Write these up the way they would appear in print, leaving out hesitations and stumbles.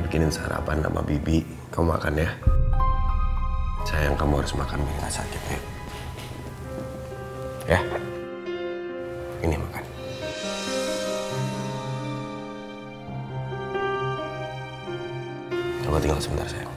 bikinin sarapan sama Bibi. Kamu makan ya. Sayang, kamu harus makan biar nggak sakit ya. Ya. Ini makan. Coba tinggal sebentar sayang.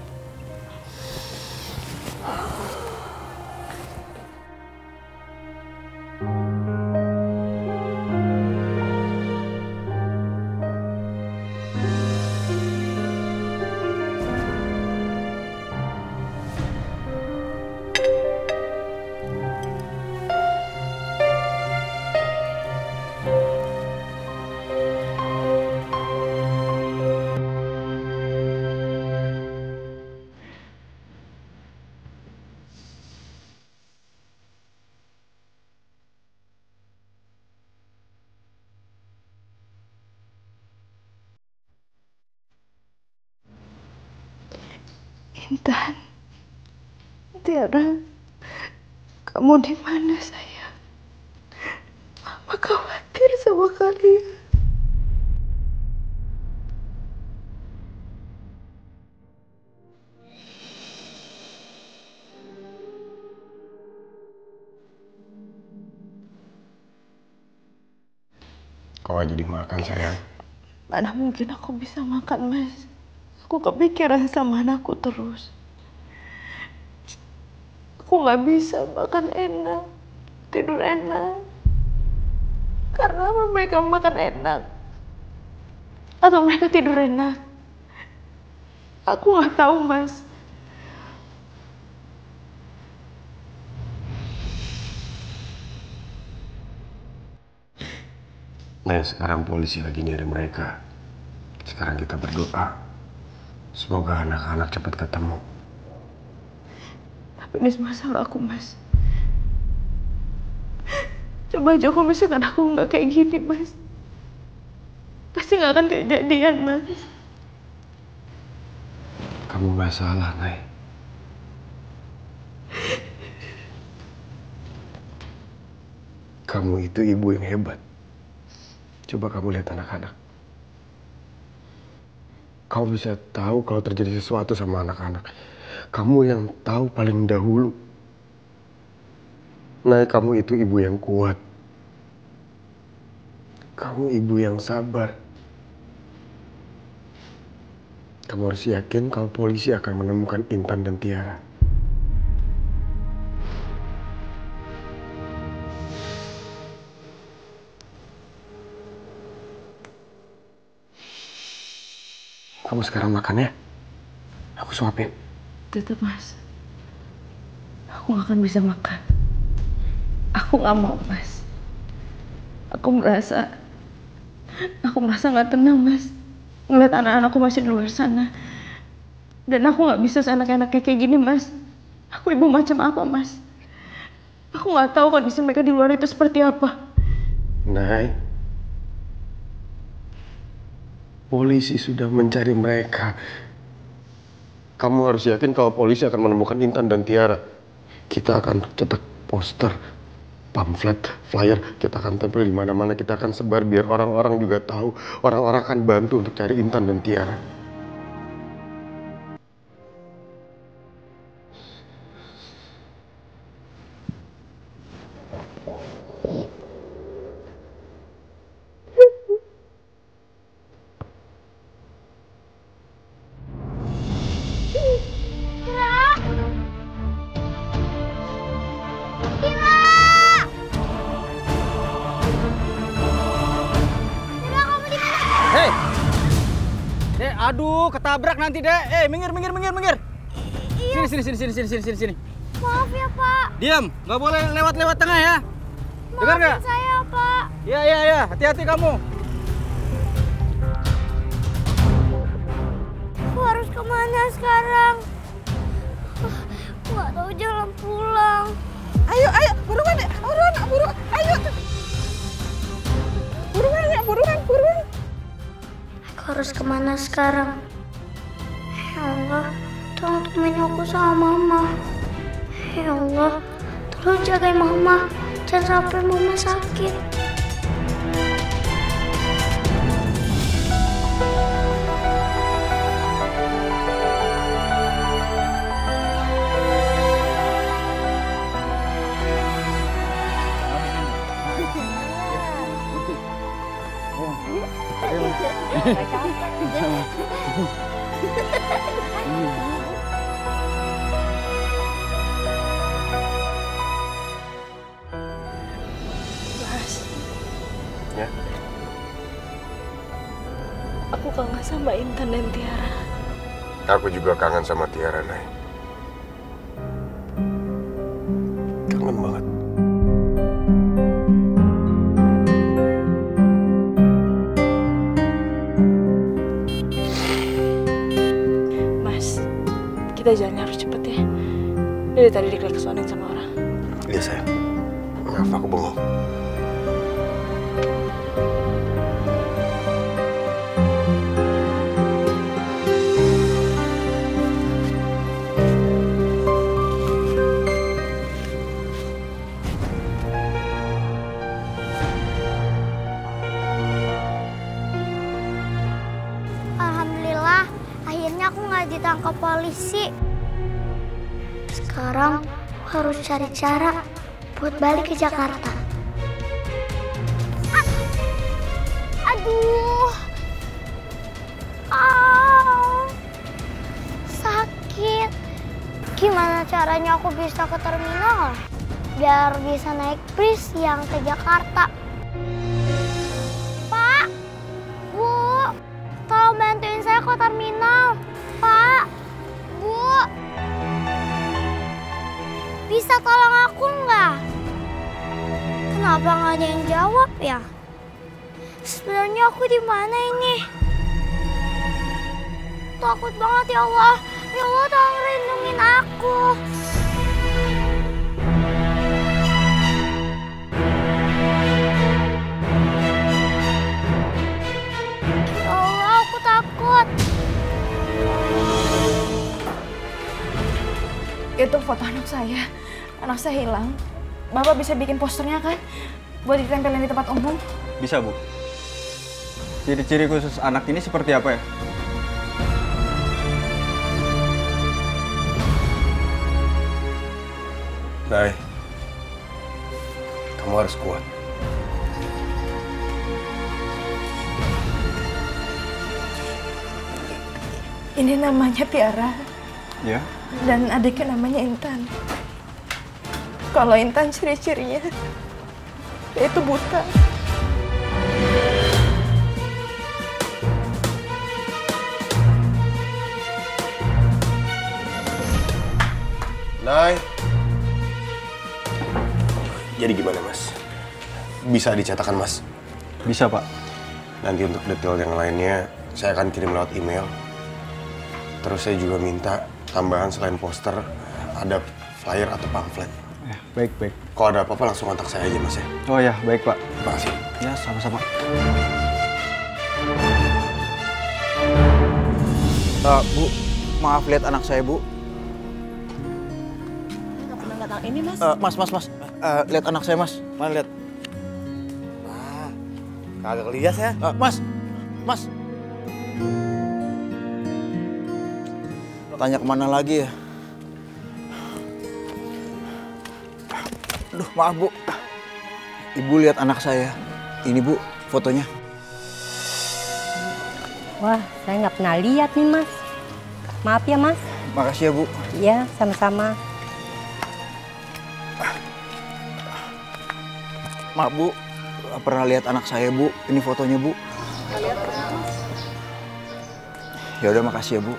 Intan, Tiara, kamu di mana sayang? Mama khawatir sama kalian. Kau aja dimakan sayang. Mana mungkin aku bisa makan, Mas? Aku kepikiran sama anakku terus. Aku nggak bisa makan enak, tidur enak. Karena mereka makan enak atau mereka tidur enak, aku nggak tahu, Mas. Nah, sekarang polisi lagi nyari mereka. Sekarang kita berdoa. Semoga anak-anak cepat ketemu. Tapi ini semua salah aku, Mas. Coba aja kalau misalkan aku nggak kayak gini, Mas, pasti nggak akan kejadian, Mas. Kamu gak salah, Nay. Kamu itu ibu yang hebat. Coba kamu lihat anak-anak. Kamu bisa tahu kalau terjadi sesuatu sama anak-anak. Kamu yang tahu paling dahulu. Nay, kamu itu ibu yang kuat. Kamu ibu yang sabar. Kamu harus yakin kalau polisi akan menemukan Intan dan Tiara. Kamu sekarang makan ya. Aku suapin. Tetap, Mas. Aku nggak akan bisa makan. Aku nggak mau, Mas. Aku merasa nggak tenang, Mas. Ngeliat anak-anakku masih di luar sana. Dan aku nggak bisa seenak-enaknya kayak gini, Mas. Aku ibu macam apa, Mas? Aku nggak tahu kondisi mereka di luar itu seperti apa. Nay, polisi sudah mencari mereka. Kamu harus yakin kalau polisi akan menemukan Intan dan Tiara. Kita akan cetak poster, pamflet, flyer. Kita akan tempel di mana-mana. Kita akan sebar biar orang-orang juga tahu. Orang-orang akan bantu untuk cari Intan dan Tiara. Aduh, ketabrak nanti, Dek. Minggir. Iya. Sini. Maaf ya, Pak. Diam, nggak boleh lewat tengah ya. Dengar nggak? Maafin saya, Pak. Iya. Hati-hati kamu. Aku harus kemana sekarang? Nggak tahu jalan pulang. Ayo, buruan ya, buruan. Ayo. Buruan. Aku harus kemana sekarang? Ya Allah, tolong temenin aku sama Mama. Ya Allah, tolong jagain Mama. Jangan sampai Mama sakit. Mas, Ya. aku kangen sama Intan dan Tiara. Aku juga kangen sama Tiara, Nay. Kangen banget. Mas, kita jalan harus cepet ya. Dari tadi diklaksonin sama orang. Iya, sayang. Maaf, aku bengong. Alhamdulillah, akhirnya aku nggak ditangkap polisi. Sekarang aku harus cari cara buat balik ke Jakarta. Aduh, sakit. Gimana caranya aku bisa ke terminal biar bisa naik bis yang ke Jakarta? Pak, Bu, tolong bantuin saya ke terminal. Pak, Bu, bisa tolong aku nggak? Kenapa nggak ada yang jawab ya? Sebenarnya aku di mana ini? Takut banget ya Allah. Ya Allah, tolong lindungin aku. Ya Allah, aku takut. Itu foto anak saya. Anak saya hilang. Bapak bisa bikin posternya kan? Buat ditempelin di tempat umum. Bisa, Bu. Ciri-ciri khusus anak ini seperti apa ya? Nay, kamu harus kuat. Ini namanya Tiara. Ya. Dan adiknya namanya Intan. Kalau Intan ciri-cirinya, dia itu buta. Nay. Jadi gimana, Mas? Bisa dicatatkan, Mas? Bisa, Pak. Nanti untuk detail yang lainnya, saya akan kirim lewat email. Terus saya juga minta tambahan selain poster, ada flyer atau pamflet. Ya, baik, baik. Kalau ada apa-apa langsung kontak saya aja, Mas ya. Oh ya, baik, Pak. Terima kasih. Ya, sama-sama. Bu, maaf lihat anak saya, Bu. Nggak pernah datang ini, Mas. Mas. Lihat anak saya, Mas. Mana lihat? Kagak lihat ya. Mas. Tanya kemana lagi ya? Aduh, maaf, Bu. Ibu lihat anak saya. Ini, Bu, fotonya. Wah, saya nggak pernah lihat nih, Mas. Maaf ya, Mas. Makasih ya, Bu. Iya, sama-sama. Maaf, Bu. Nggak pernah lihat anak saya, Bu. Ini fotonya, Bu. Lihat pernah, Mas. Ya udah, makasih ya, Bu.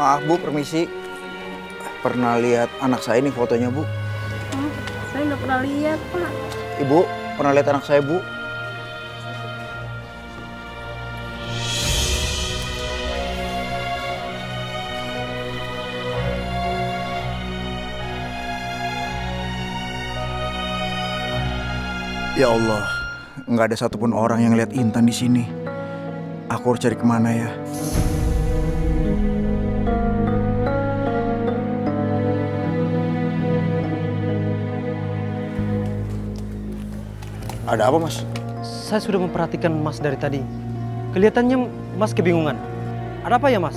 Maaf, Bu, permisi. Pernah lihat anak saya ini fotonya, Bu? Saya nggak pernah lihat, Pak. Ibu, pernah lihat anak saya, Bu? Ya Allah, nggak ada satupun orang yang lihat Intan di sini. Aku harus cari kemana ya? Ada apa, Mas? Saya sudah memperhatikan Mas dari tadi. Kelihatannya Mas kebingungan. Ada apa ya, Mas?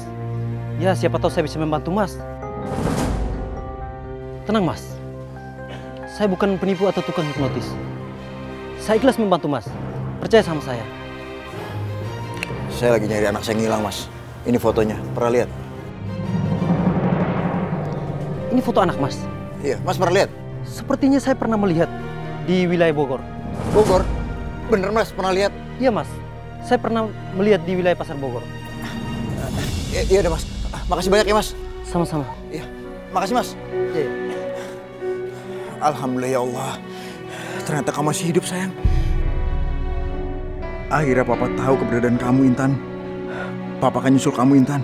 Ya, siapa tahu saya bisa membantu Mas. Tenang, Mas. Saya bukan penipu atau tukang hipnotis. Saya ikhlas membantu Mas. Percaya sama saya. Saya lagi nyari anak saya yang hilang, Mas. Ini fotonya, pernah lihat? Ini foto anak Mas. Iya, Mas pernah lihat? Sepertinya saya pernah melihat di wilayah Bogor. Bogor? Bener, Mas, pernah lihat? Iya, Mas. Saya pernah melihat di wilayah Pasar Bogor. Iya udah, Mas. Makasih banyak ya, Mas. Sama-sama. Iya, makasih, Mas. Iya. Alhamdulillah ya Allah. Ternyata kamu masih hidup, sayang. Akhirnya Papa tahu keberadaan kamu, Intan. Papa akan nyusul kamu, Intan.